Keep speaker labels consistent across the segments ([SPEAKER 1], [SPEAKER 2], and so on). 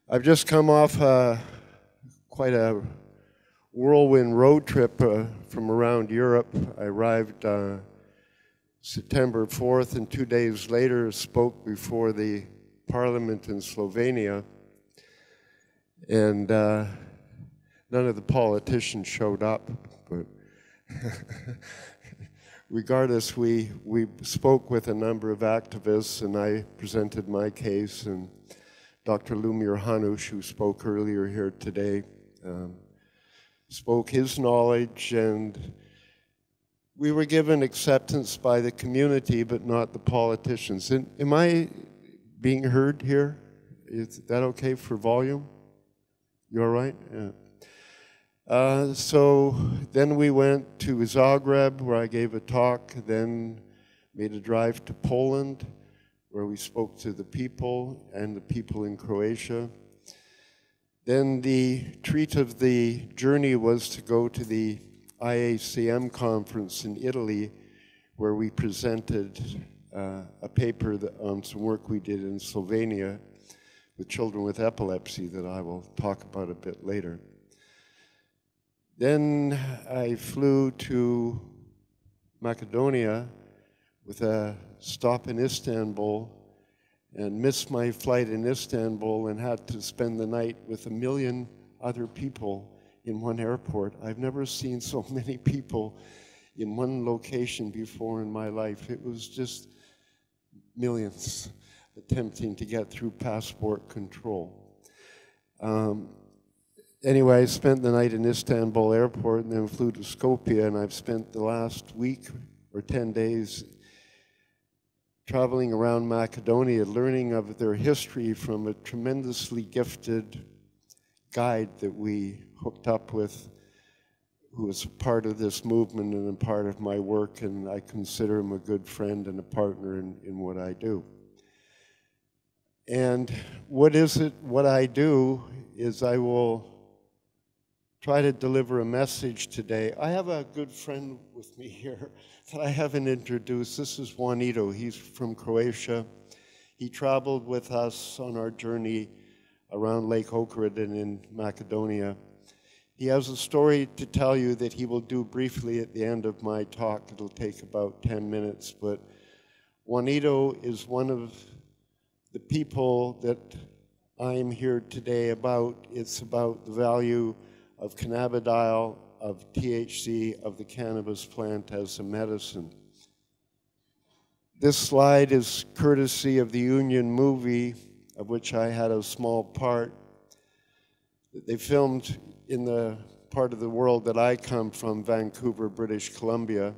[SPEAKER 1] I've just come off quite a whirlwind road trip from around Europe. I arrived September 4th, and 2 days later spoke before the parliament in Slovenia. And none of the politicians showed up, but regardless, we spoke with a number of activists, and I presented my case, and Dr. Lumir Hanush, who spoke earlier here today, spoke his knowledge, and we were given acceptance by the community, but not the politicians. And am I being heard here? Is that okay for volume? You all right? Yeah. So then we went to Zagreb, where I gave a talk, then made a drive to Poland, where we spoke to the people and the people in Croatia. Then the treat of the journey was to go to the IACM conference in Italy, where we presented a paper on some work we did in Slovenia with children with epilepsy that I will talk about a bit later. Then I flew to Macedonia with a stop in Istanbul and missed my flight in Istanbul and had to spend the night with 1 million other people in one airport. I've never seen so many people in one location before in my life. It was just millions attempting to get through passport control. Anyway, I spent the night in Istanbul airport and then flew to Skopje, and I've spent the last week or 10 days traveling around Macedonia, learning of their history from a tremendously gifted guide that we hooked up with, who was a part of this movement and a part of my work, and I consider him a good friend and a partner in what I do. And what I do is I will try to deliver a message today. I have a good friend with me here that I haven't introduced. This is Juanito. He's from Croatia. He traveled with us on our journey around Lake Ohrid in Macedonia. He has a story to tell you that he will do briefly at the end of my talk. It'll take about 10 minutes, but Juanito is one of the people that I'm here today about. It's about the value of cannabidiol, of THC, of the cannabis plant as a medicine. This slide is courtesy of the Union movie, of which I had a small part. They filmed in the part of the world that I come from, Vancouver, British Columbia,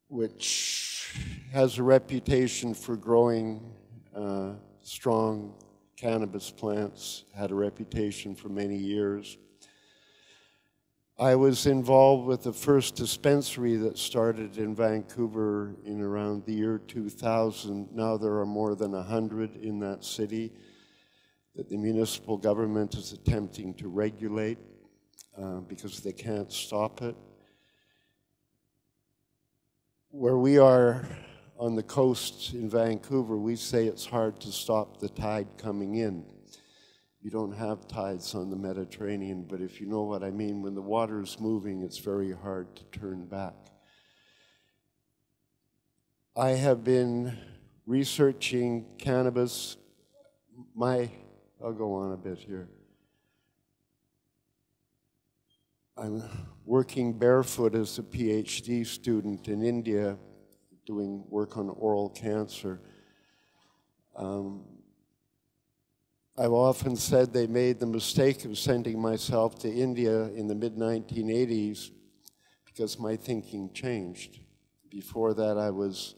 [SPEAKER 1] which has a reputation for growing strong cannabis plants, had a reputation for many years. I was involved with the first dispensary that started in Vancouver in around the year 2000. Now there are more than 100 in that city that the municipal government is attempting to regulate because they can't stop it. Where we are on the coast in Vancouver, we say it's hard to stop the tide coming in. You don't have tides on the Mediterranean, but if you know what I mean, when the water is moving, it's very hard to turn back. I have been researching cannabis. I'll go on a bit here. I'm working barefoot as a PhD student in India, doing work on oral cancer. I've often said they made the mistake of sending myself to India in the mid-1980s because my thinking changed. Before that, I was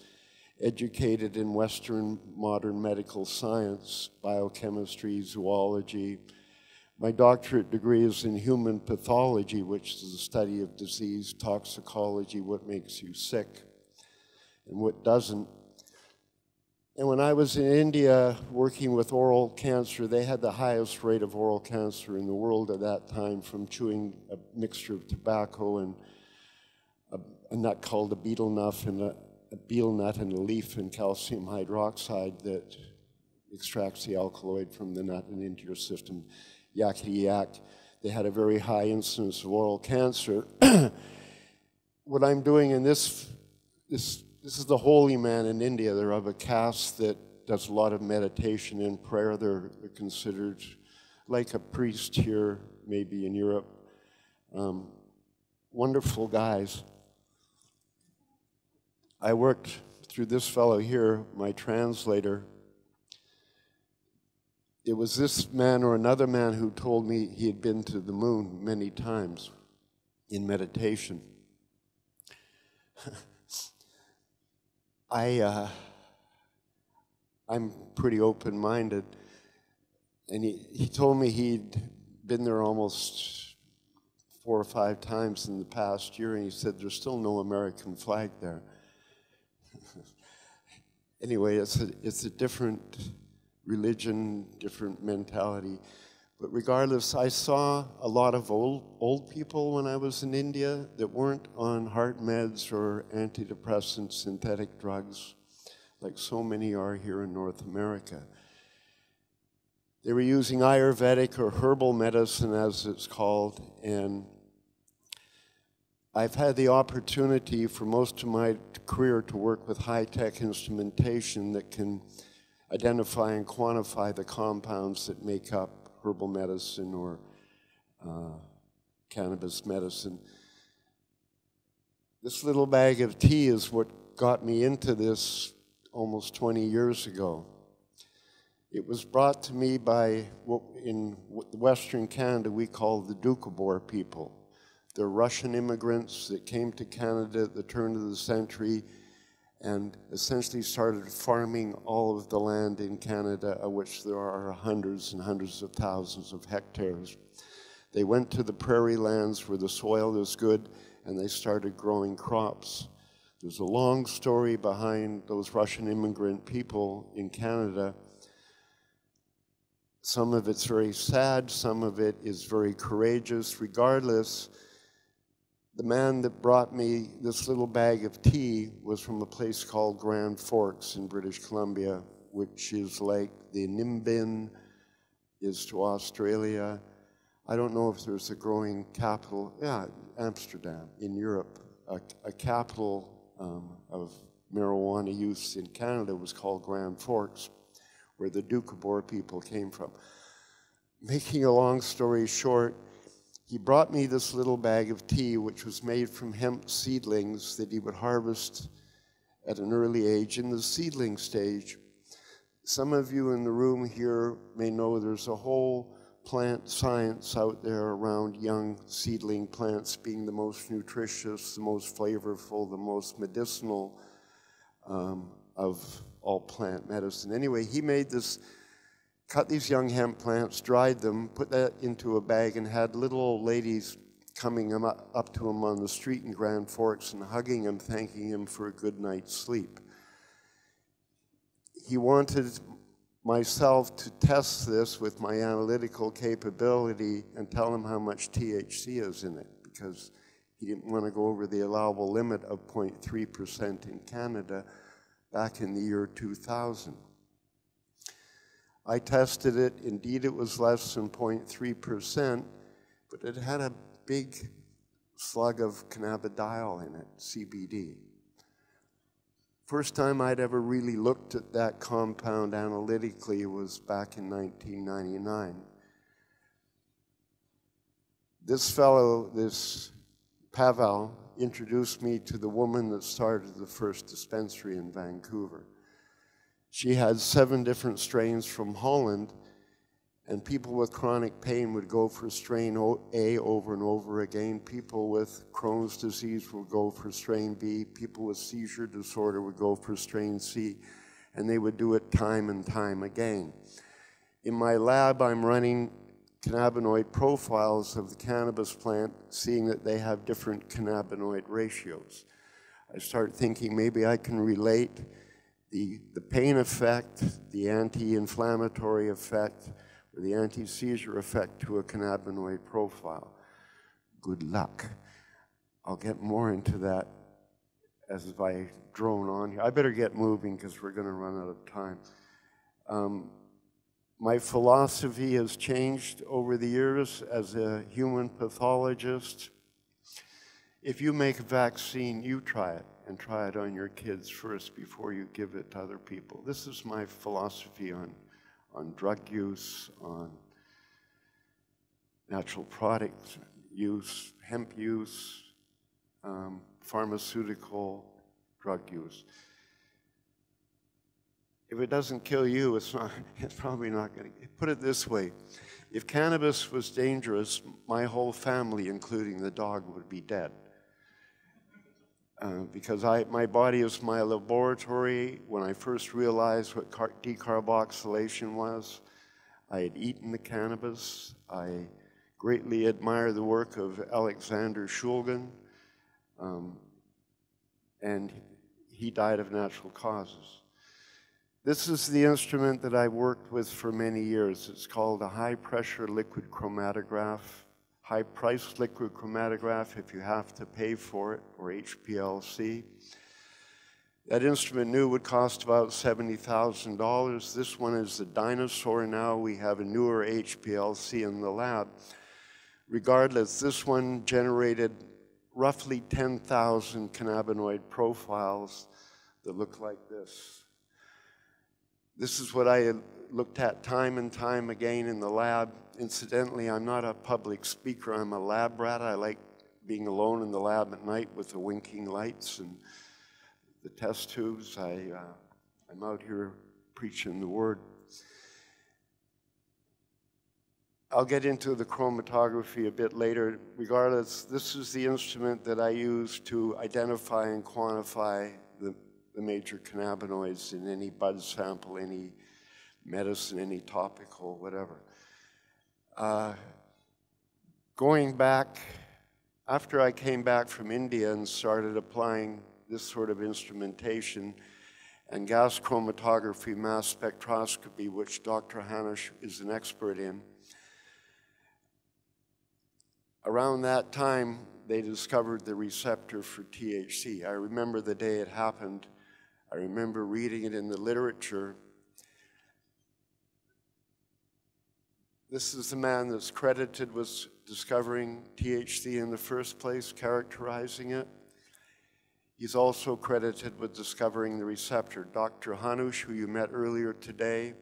[SPEAKER 1] educated in Western modern medical science, biochemistry, zoology. My doctorate degree is in human pathology, which is the study of disease, toxicology, what makes you sick and what doesn't. And when I was in India working with oral cancer, they had the highest rate of oral cancer in the world at that time from chewing a mixture of tobacco and a nut called a betel nut and a leaf and calcium hydroxide that extracts the alkaloid from the nut and into your system. Yakety yak. They had a very high incidence of oral cancer. What I'm doing in this is the holy man in India. They're of a caste that does a lot of meditation and prayer. They're considered like a priest here, maybe in Europe. Wonderful guys. I worked through this fellow here, my translator. It was this man or another man who told me he had been to the moon many times in meditation. I'm pretty open-minded, and he told me he'd been there almost 4 or 5 times in the past year, and he said there's still no American flag there. Anyway, it's a different religion, different mentality. But regardless, I saw a lot of old people when I was in India that weren't on heart meds or antidepressants, synthetic drugs, like so many are here in North America. They were using Ayurvedic or herbal medicine, as it's called, and I've had the opportunity for most of my career to work with high-tech instrumentation that can identify and quantify the compounds that make up herbal medicine or cannabis medicine. This little bag of tea is what got me into this almost 20 years ago. It was brought to me by what in Western Canada we call the Doukhobor people. They're Russian immigrants that came to Canada at the turn of the century and essentially started farming all of the land in Canada, of which there are hundreds and hundreds of thousands of hectares. They went to the prairie lands where the soil is good, and they started growing crops. There's a long story behind those Russian immigrant people in Canada. Some of it's very sad, some of it is very courageous. Regardless, the man that brought me this little bag of tea was from a place called Grand Forks in British Columbia, which is like the Nimbin is to Australia. I don't know if there's a growing capital, Amsterdam in Europe. A capital of marijuana use in Canada was called Grand Forks, where the Doukhobor people came from. Making a long story short, he brought me this little bag of tea, which was made from hemp seedlings that he would harvest at an early age in the seedling stage. Some of you in the room here may know there's a whole plant science out there around young seedling plants being the most nutritious, the most flavorful, the most medicinal of all plant medicine. Anyway, he made this, cut these young hemp plants, dried them, put that into a bag, and had little old ladies coming up to him on the street in Grand Forks and hugging him, thanking him for a good night's sleep. He wanted myself to test this with my analytical capability and tell him how much THC is in it, because he didn't want to go over the allowable limit of 0.3% in Canada back in the year 2000. I tested it. Indeed, it was less than 0.3%, but it had a big slug of cannabidiol in it, CBD. First time I'd ever really looked at that compound analytically was back in 1999. This fellow, this Pavel, introduced me to the woman that started the first dispensary in Vancouver. She had 7 different strains from Holland, and people with chronic pain would go for strain A over and over again. People with Crohn's disease would go for strain B. People with seizure disorder would go for strain C, and they would do it time and time again. In my lab, I'm running cannabinoid profiles of the cannabis plant, seeing that they have different cannabinoid ratios. I start thinking maybe I can relate the pain effect, the anti-inflammatory effect, or the anti-seizure effect to a cannabinoid profile. Good luck. I'll get more into that as I drone on here. I better get moving because we're going to run out of time. My philosophy has changed over the years as a human pathologist. If you make a vaccine, you try it, and try it on your kids first before you give it to other people. This is my philosophy on drug use, on natural product use, hemp use, pharmaceutical drug use. If it doesn't kill you, it's probably not going to. Put it this way, if cannabis was dangerous, my whole family, including the dog, would be dead. Because my body is my laboratory. When I first realized what decarboxylation was, I had eaten the cannabis. I greatly admire the work of Alexander Shulgin, and he died of natural causes. This is the instrument that I worked with for many years. It's called a high-pressure liquid chromatograph, high-priced liquid chromatograph if you have to pay for it, or HPLC. That instrument new would cost about $70,000. This one is a dinosaur now. We have a newer HPLC in the lab. Regardless, this one generated roughly 10,000 cannabinoid profiles that look like this. This is what I had looked at time and time again in the lab. Incidentally, I'm not a public speaker, I'm a lab rat. I like being alone in the lab at night with the winking lights and the test tubes. I'm out here preaching the word. I'll get into the chromatography a bit later. Regardless, this is the instrument that I use to identify and quantify the major cannabinoids in any bud sample, any medicine, any topical, whatever. Going back, after I came back from India and started applying this sort of instrumentation and gas chromatography, mass spectroscopy, which Dr. Hanush is an expert in, around that time, they discovered the receptor for THC. I remember the day it happened. I remember reading it in the literature. This is the man that's credited with discovering THC in the first place, characterizing it. He's also credited with discovering the receptor. Dr. Hanush, who you met earlier today,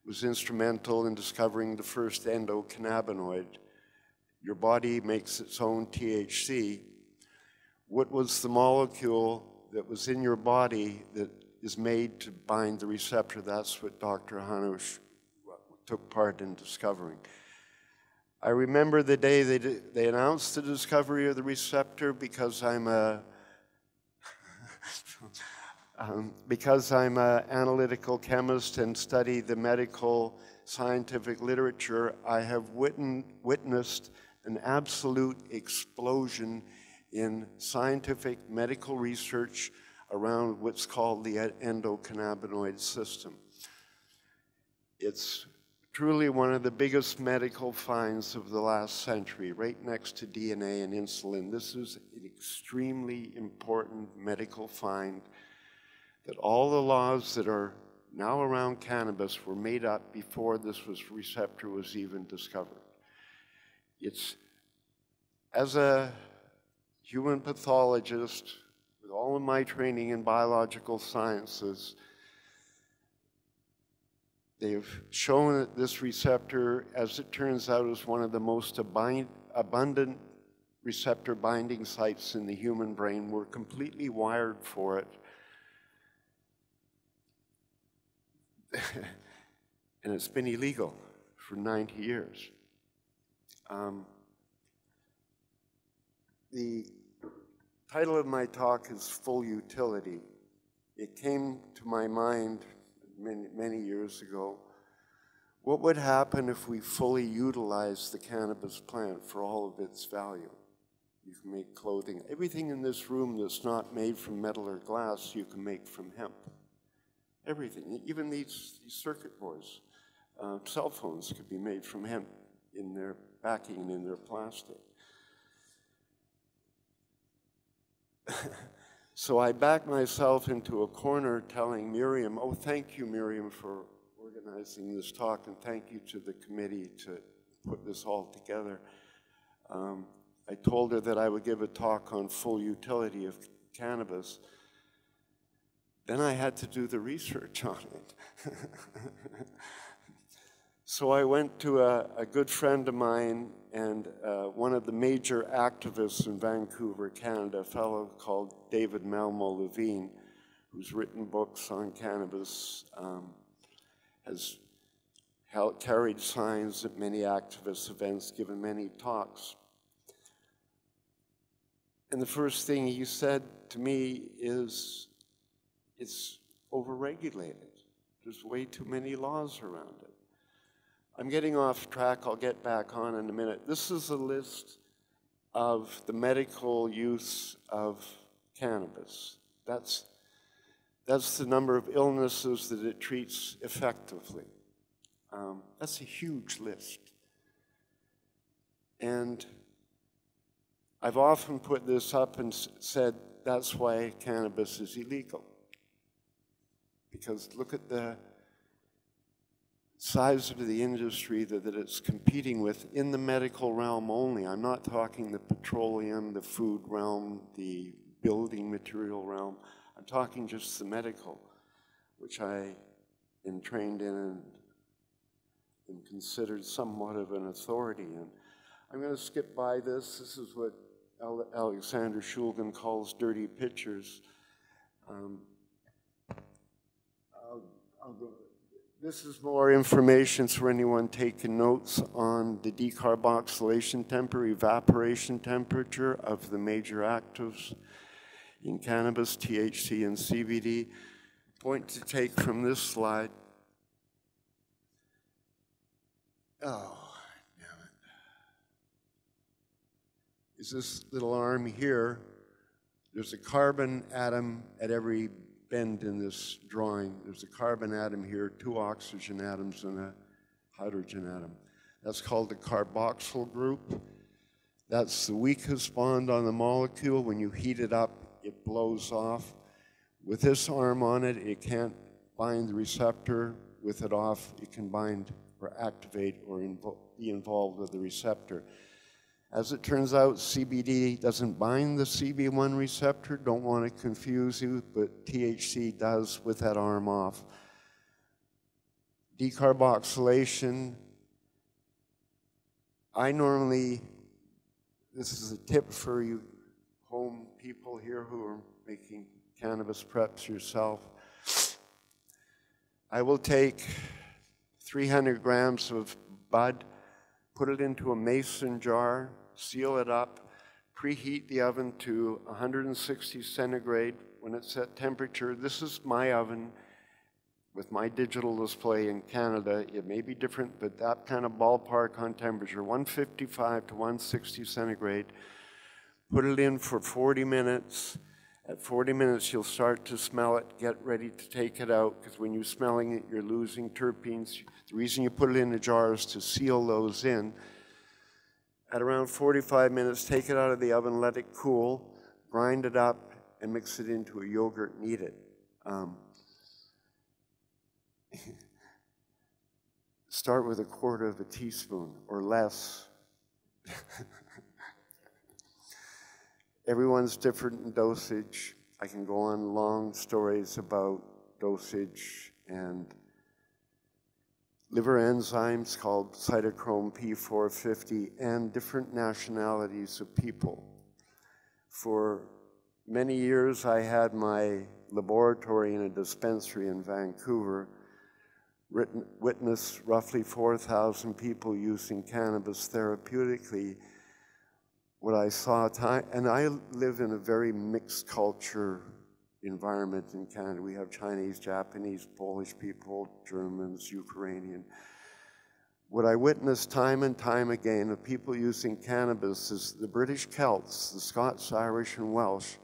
[SPEAKER 1] was instrumental in discovering the first endocannabinoid. Your body makes its own THC. What was the molecule that was in your body that is made to bind the receptor? That's what Dr. Hanush took part in discovering. I remember the day they announced the discovery of the receptor because I'm a analytical chemist and study the medical scientific literature. I have witnessed an absolute explosion in scientific medical research around what's called the endocannabinoid system. It's truly one of the biggest medical finds of the last century, right next to DNA and insulin. This is an extremely important medical find that all the laws that are now around cannabis were made up before this receptor was even discovered. It's, as a human pathologist, with all of my training in biological sciences, they've shown that this receptor, as it turns out, is one of the most abundant receptor binding sites in the human brain. We're completely wired for it. And it's been illegal for 90 years. The title of my talk is Full Utility. It came to my mind many years ago. What would happen if we fully utilized the cannabis plant for all of its value? You can make clothing. Everything in this room that's not made from metal or glass, you can make from hemp. Everything, even these circuit boards. Cell phones could be made from hemp in their backing and in their plastic. So I backed myself into a corner telling Miriam, oh, thank you, Miriam, for organizing this talk, and thank you to the committee to put this all together. I told her that I would give a talk on full utility of cannabis. Then I had to do the research on it. So I went to a good friend of mine and one of the major activists in Vancouver, Canada, a fellow called David Malmo Levine, who's written books on cannabis, has carried signs at many activist events, given many talks. And the first thing he said to me is, it's overregulated. There's way too many laws around it. I'm getting off track, I'll get back on in a minute. This is a list of the medical use of cannabis. That's the number of illnesses that it treats effectively. That's a huge list. And I've often put this up and said that's why cannabis is illegal. Because look at the size of the industry that it's competing with in the medical realm only. I'm not talking the petroleum, the food realm, the building material realm. I'm talking just the medical, which I am trained in and considered somewhat of an authority in. I'm going to skip by this. This is what Alexander Shulgin calls dirty pictures. This is more information for anyone taking notes on the decarboxylation temperature, evaporation temperature of the major actives in cannabis, THC and CBD. Point to take from this slide. Oh, damn it. Is this little arm here. There's a carbon atom at every bend in this drawing. There's a carbon atom here, 2 oxygen atoms and a hydrogen atom. That's called the carboxyl group. That's the weakest bond on the molecule. When you heat it up, it blows off. With this arm on it, it can't bind the receptor. With it off, it can bind or activate or be involved with the receptor. As it turns out, CBD doesn't bind the CB1 receptor. Don't want to confuse you, but THC does with that arm off. Decarboxylation. This is a tip for you home people here who are making cannabis preps yourself. I will take 300 grams of bud, put it into a mason jar, seal it up, preheat the oven to 160 centigrade. When it's at temperature, this is my oven with my digital display in Canada. It may be different, but that kind of ballpark on temperature, 155 to 160 centigrade. Put it in for 40 minutes. At 40 minutes, you'll start to smell it. Get ready to take it out, because when you're smelling it, you're losing terpenes. The reason you put it in a jar is to seal those in. At around 45 minutes, take it out of the oven, let it cool, grind it up, and mix it into a yogurt and eat it. Start with 1/4 teaspoon or less. Everyone's different in dosage. I can go on long stories about dosage and liver enzymes called cytochrome P450 and different nationalities of people. For many years, I had my laboratory in a dispensary in Vancouver, witnessed roughly 4,000 people using cannabis therapeutically. What I saw, and I live in a very mixed culture environment in Canada. We have Chinese, Japanese, Polish people, Germans, Ukrainian. What I witnessed time and time again of people using cannabis is the British Celts, the Scots, Irish, and Welsh,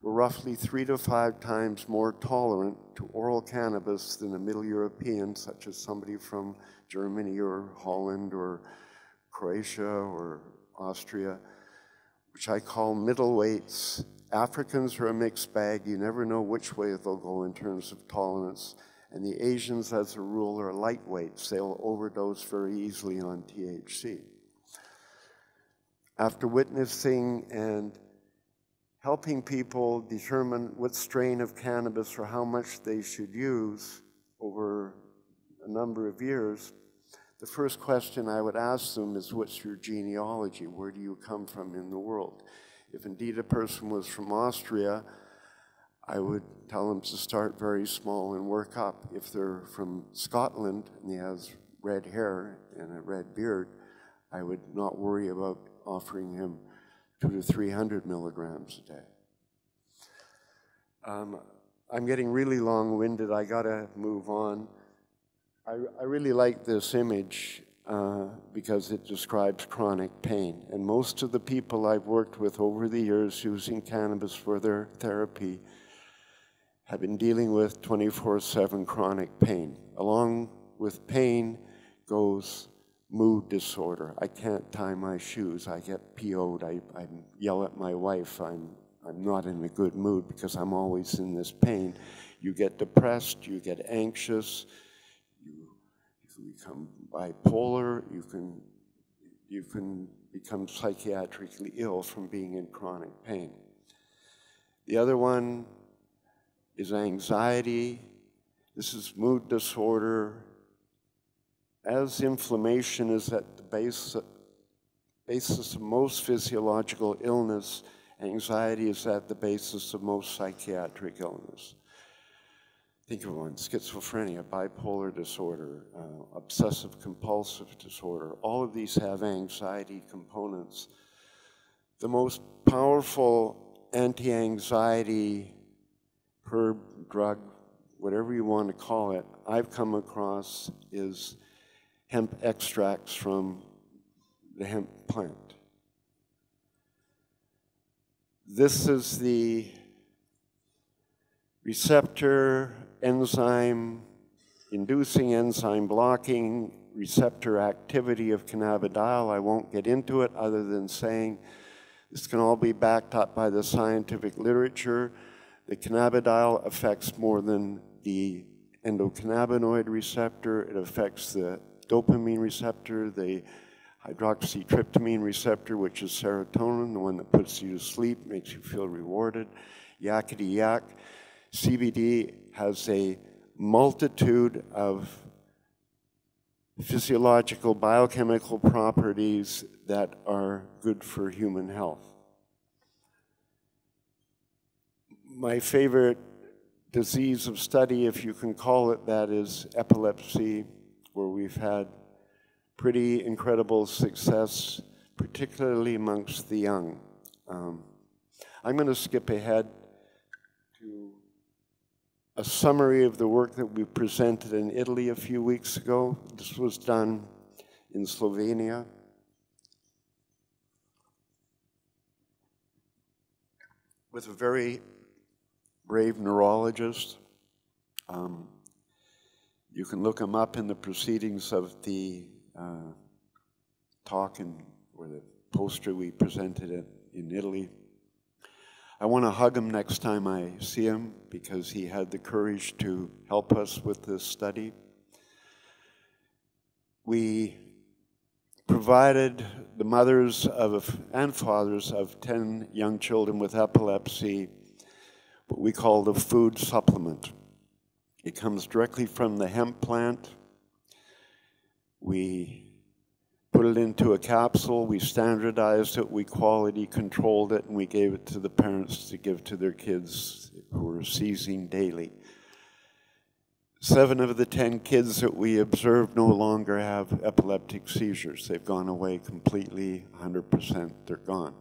[SPEAKER 1] were roughly 3 to 5 times more tolerant to oral cannabis than a Middle European, such as somebody from Germany or Holland or Croatia or Austria, which I call middleweights. Africans are a mixed bag. You never know which way they'll go in terms of tolerance. And the Asians, as a rule, are lightweights. They'll overdose very easily on THC. After witnessing and helping people determine what strain of cannabis or how much they should use over a number of years, the first question I would ask them is, what's your genealogy? Where do you come from in the world? If indeed a person was from Austria, I would tell them to start very small and work up. If they're from Scotland and he has red hair and a red beard, I would not worry about offering him 200 to 300 milligrams a day. I'm getting really long-winded. I gotta move on. I really like this image because it describes chronic pain. And most of the people I've worked with over the years using cannabis for their therapy have been dealing with 24/7 chronic pain. Along with pain goes mood disorder. I can't tie my shoes. I get PO'd. I yell at my wife. I'm not in a good mood because I'm always in this pain. You get depressed. You get anxious. You become bipolar. You can become psychiatrically ill from being in chronic pain. The other one is anxiety. This is mood disorder. As inflammation is at the basis of most physiological illness, anxiety is at the basis of most psychiatric illness. Think of one: schizophrenia, bipolar disorder, obsessive compulsive disorder. All of these have anxiety components. The most powerful anti-anxiety herb, drug, whatever you want to call it, I've come across is hemp extracts from the hemp plant. This is the receptor, enzyme, inducing enzyme blocking, receptor activity of cannabidiol. I won't get into it other than saying this can all be backed up by the scientific literature. The cannabidiol affects more than the endocannabinoid receptor. It affects the dopamine receptor, the hydroxytryptamine receptor, which is serotonin, the one that puts you to sleep, makes you feel rewarded. Yakety yak. CBD has a multitude of physiological, biochemical properties that are good for human health. My favorite disease of study, if you can call it that, is epilepsy, where we've had pretty incredible success, particularly amongst the young. I'm going to skip ahead to a summary of the work that we presented in Italy a few weeks ago. This was done in Slovenia. With a very brave neurologist. You can look him up in the proceedings of the talk or the poster we presented in Italy. I want to hug him next time I see him because he had the courage to help us with this study. We provided the mothers and fathers of 10 young children with epilepsy what we call the food supplement. It comes directly from the hemp plant. We put it into a capsule, we standardized it, we quality controlled it, and we gave it to the parents to give to their kids who were seizing daily. 7 of the 10 kids that we observed no longer have epileptic seizures. They've gone away completely, 100%, they're gone.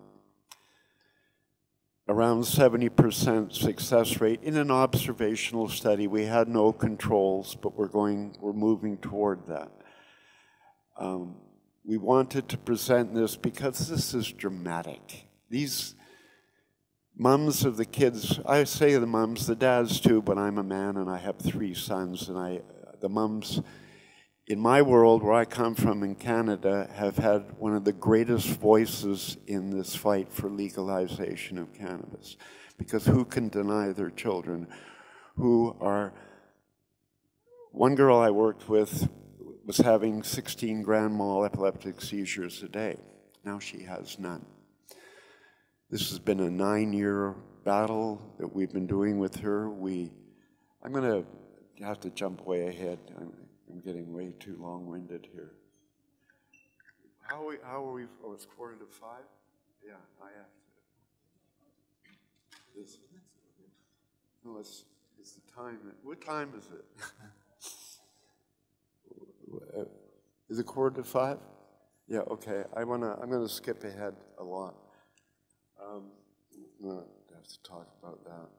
[SPEAKER 1] Around 70% success rate in an observational study. We had no controls, but we're moving toward that. We wanted to present this because this is dramatic. These mums of the kids, I say the mums, the dads too, but I'm a man and I have 3 sons, and the mums in my world, where I come from in Canada, have had one of the greatest voices in this fight for legalization of cannabis. Because who can deny their children who are One girl I worked with was having 16 grand mal epileptic seizures a day. Now she has none. This has been a 9-year battle that we've been doing with her. I'm going to have to jump way ahead. I'm getting way too long-winded here. How are we? Oh, it's 4:45? Yeah, I have to. No, it's the time. What time is it? Is it 4:45? Yeah, okay. I'm gonna skip ahead a lot. I'm gonna have to talk about that.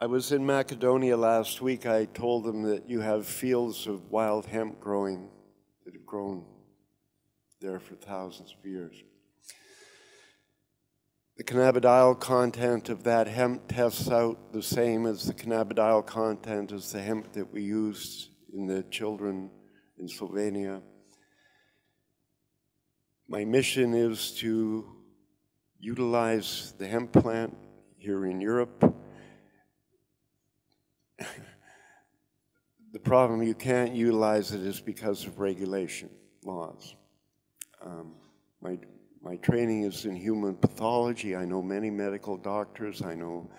[SPEAKER 1] I was in Macedonia last week. I told them that you have fields of wild hemp growing that have grown there for thousands of years. The cannabidiol content of that hemp tests out the same as the cannabidiol content as the hemp that we used in the children in Slovenia. My mission is to utilize the hemp plant here in Europe. The problem you can't utilize it is because of regulation, laws. My training is in human pathology. I know many medical doctors. I know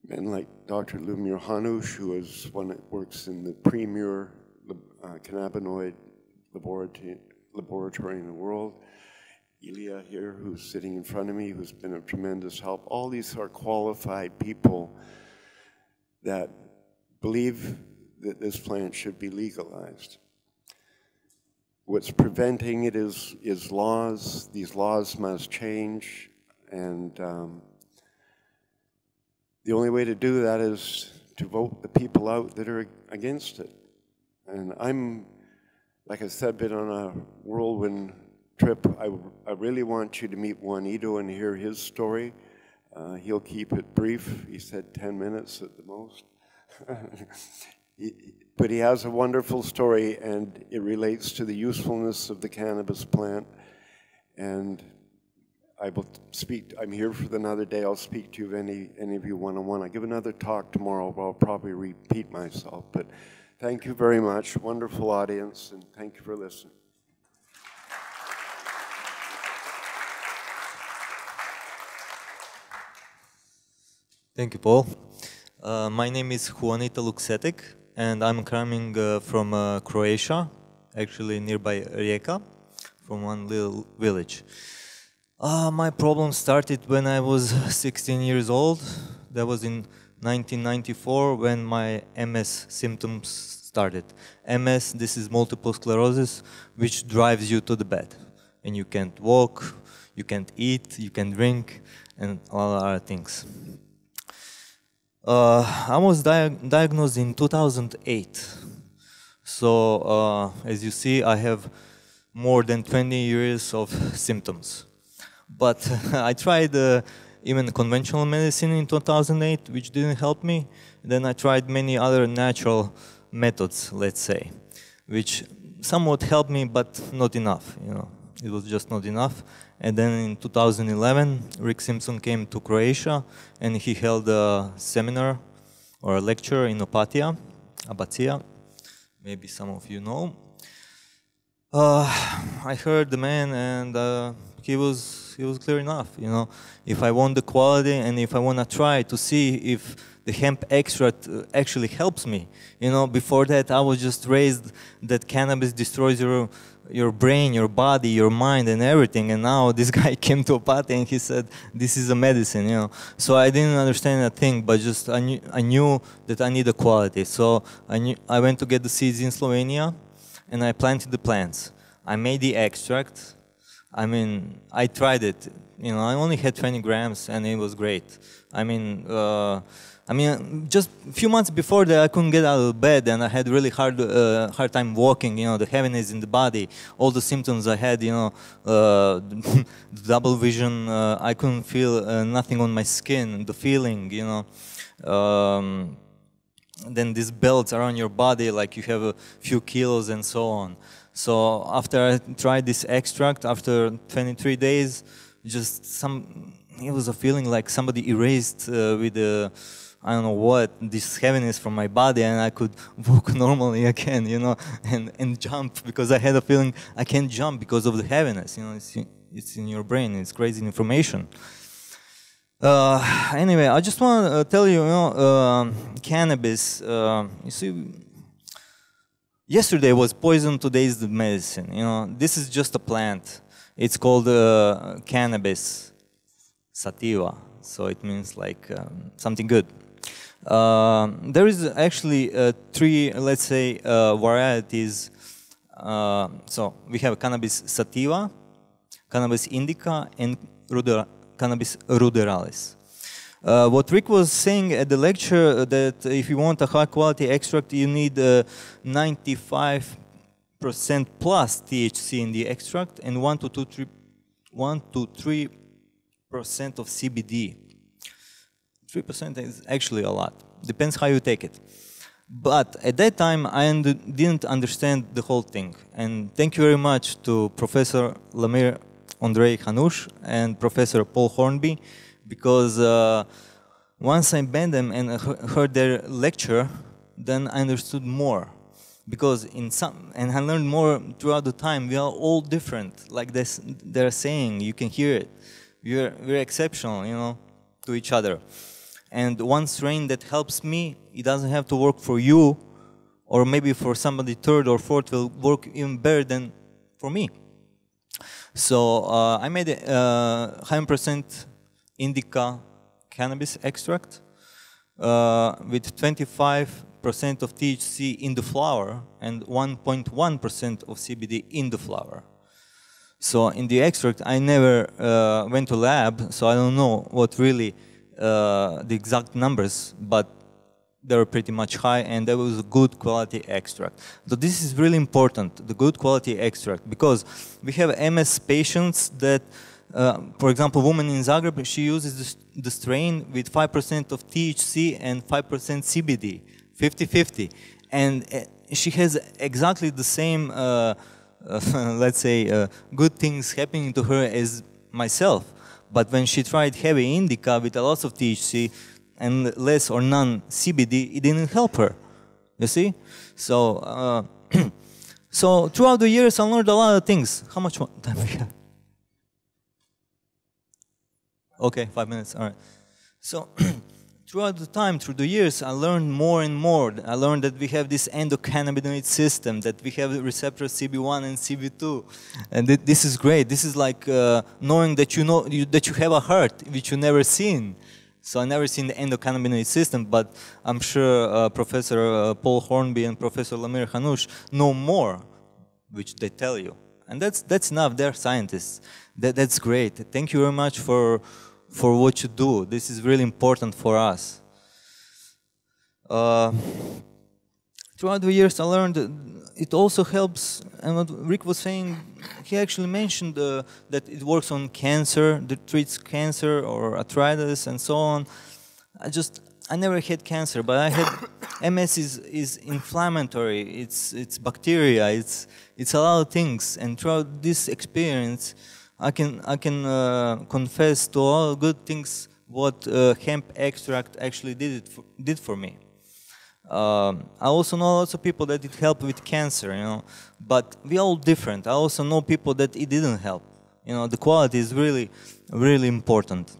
[SPEAKER 1] men like Dr. Lumir Hanush, who is one that works in the premier cannabinoid laboratory in the world. Ilya here, who's sitting in front of me, who's been a tremendous help. All these are qualified people that believe that this plant should be legalized. What's preventing it is laws. These laws must change, and the only way to do that is to vote the people out that are against it. And I'm, like I said, been on a whirlwind trip. I really want you to meet Juanito and hear his story. He'll keep it brief. He said 10 minutes at the most. But he has a wonderful story, and it relates to the usefulness of the cannabis plant. And I will speak. I'm here for another day. I'll speak to you, any of you one-on-one. I give another talk tomorrow, but I'll probably repeat myself. But thank you very much. Wonderful audience, and thank you for listening.
[SPEAKER 2] Thank you, Paul. My name is Juanita Luksetic, and I'm coming from Croatia, actually nearby Rijeka, from one little village. My problem started when I was 16 years old. That was in 1994 when my MS symptoms started. MS, this is multiple sclerosis, which drives you to the bed. And you can't walk, you can't eat, you can't drink, and all other things. I was diagnosed in 2008. So, as you see, I have more than 20 years of symptoms. But I tried even conventional medicine in 2008, which didn't help me. Then I tried many other natural methods, let's say, which somewhat helped me, but not enough, you know. It was just not enough. And then in 2011, Rick Simpson came to Croatia, and he held a seminar or a lecture in Opatija, Abacija. Maybe some of you know. I heard the man, and he was clear enough. You know, if I want the quality, and if I want to try to see if the hemp extract actually helps me. You know, before that, I was just raised that cannabis destroys your brain, your body, your mind, and everything. And now this guy came to a party and he said, "This is a medicine," you know. So I didn't understand a thing, but just I knew that I need a quality. So I went to get the seeds in Slovenia, and I planted the plants. I made the extract. I mean, I tried it. You know, I only had 20 grams, and it was great. I mean, just a few months before that, I couldn't get out of bed, and I had really hard time walking. You know, the heaviness in the body, all the symptoms I had. You know, double vision. I couldn't feel nothing on my skin. The feeling, you know. Then these belts around your body, like you have a few kilos and so on. So after I tried this extract, after 23 days, it was a feeling like somebody erased with I don't know what, this heaviness from my body, and I could walk normally again, you know, and jump, because I had a feeling I can't jump because of the heaviness, you know, it's in your brain, it's crazy information. Anyway, I just want to tell you, cannabis, you see, yesterday was poison, today is the medicine, you know, this is just a plant. It's called cannabis sativa, so it means like something good. There is actually 3, let's say, varieties. So we have cannabis sativa, cannabis indica, and cannabis ruderalis. What Rick was saying at the lecture, that if you want a high quality extract, you need 95% plus THC in the extract and 1 to 3% of CBD. 3% is actually a lot. Depends how you take it. But at that time, I didn't understand the whole thing. And thank you very much to Professor Lamir Andrei Hanush and Professor Paul Hornby, because once I met them and heard their lecture, then I understood more. Because and I learned more throughout the time. We are all different, like they're saying. You can hear it. We're exceptional, you know, to each other. And one strain that helps me, it doesn't have to work for you, or maybe for somebody third or fourth will work even better than for me. So I made a 100% indica cannabis extract with 25% of THC in the flower and 1.1% of CBD in the flower. So in the extract, I never went to lab, so I don't know what really the exact numbers, but they were pretty much high, and there was a good quality extract. So this is really important, the good quality extract, because we have MS patients that, for example, a woman in Zagreb, she uses the strain with 5% of THC and 5% CBD, 50-50. And she has exactly the same, let's say, good things happening to her as myself. But when she tried heavy indica with a lot of THC and less or none CBD, it didn't help her, you see? So, so throughout the years, I learned a lot of things. How much more time we have? Okay, 5 minutes, all right. So throughout the time, through the years, I learned more and more. I learned that we have this endocannabinoid system, that we have the receptors CB1 and CB2. And this is great. This is like knowing that that you have a heart, which you never seen. So I never seen the endocannabinoid system, but I'm sure Professor Paul Hornby and Professor Lamir Hanush know more, which they tell you. And that's enough. They're scientists. That's great. Thank you very much for what you do. This is really important for us. Throughout the years, I learned that it also helps, and what Rick was saying, he actually mentioned that it works on cancer, that treats cancer or arthritis and so on. I never had cancer, but I had MS is inflammatory. It's bacteria. It's a lot of things, and throughout this experience, I can confess to all good things what hemp extract actually did for me. I also know lots of people that it helped with cancer, you know, but we are all different. I also know people that it didn't help. You know, the quality is really, really important.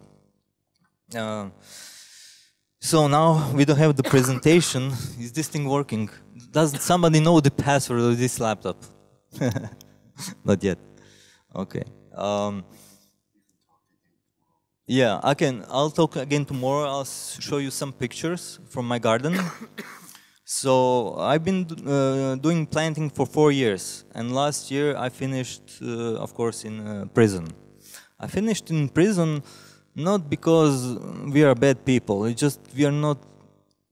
[SPEAKER 2] So now we don't have the presentation. Is this thing working? Does somebody know the password of this laptop? Not yet. Okay. Yeah, I'll talk again tomorrow. I'll show you some pictures from my garden. So I've been doing planting for 4 years, and last year I finished, of course, in prison. I finished in prison not because we are bad people. It's just we are not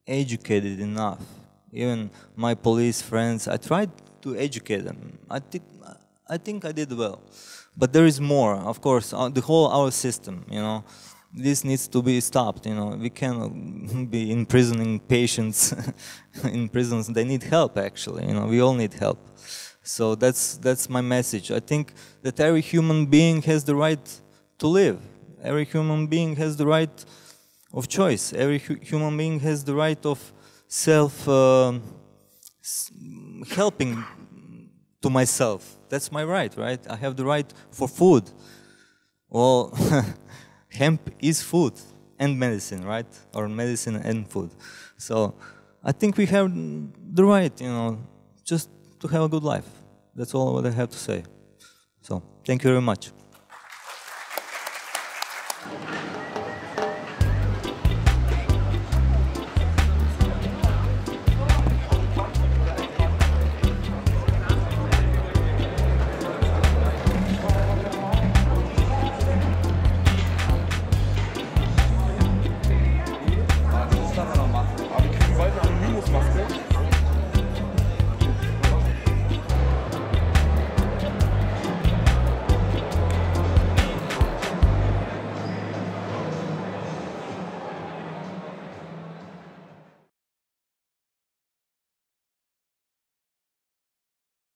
[SPEAKER 2] educated enough. Even my police friends, I tried to educate them. I think I did well. But there is more, of course, the whole our system, you know. this needs to be stopped. You know, we cannot be imprisoning patients in prisons. They need help, actually. You know, we all need help. So that's my message. I think that every human being has the right to live. Every human being has the right of choice. Every human being has the right of helping to myself. That's my right? I have the right for food. Well, hemp is food and medicine, right? Or medicine and food. So I think we have the right, you know, just to have a good life. That's all what I have to say. So thank you very much.